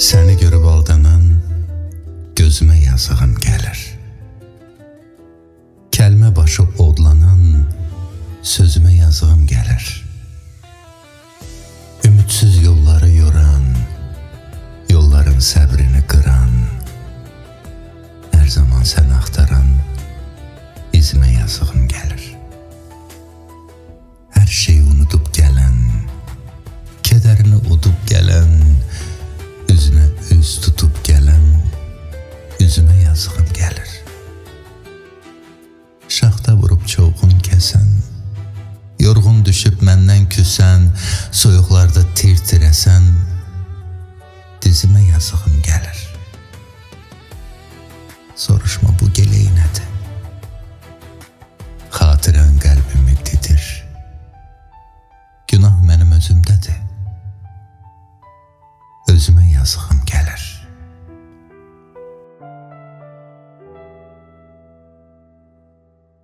Səni görüb aldanan gözümə yazığım gəlir. Kəlmə başı odlanan sözümə yazığım gəlir. Ümidsiz yolları yoran, yolların səbrini qıran, hər zaman sən axtaran izimə yazığım gəlir. Hər şeyi unudub gələn, kədərini udub gələn, üzünə üz tutub gələn, üzümə yazığım gəlir. Şaxta vurub çovğun kəsən, yorğun düşüb məndən küsən, soyuqlarda tir-tir əsən, dizimə yazığım gəlir. Soruşma bu geleyi nədir? Xatirən qəlbimi didir. Günah mənim özümdədir. Özümə yazığım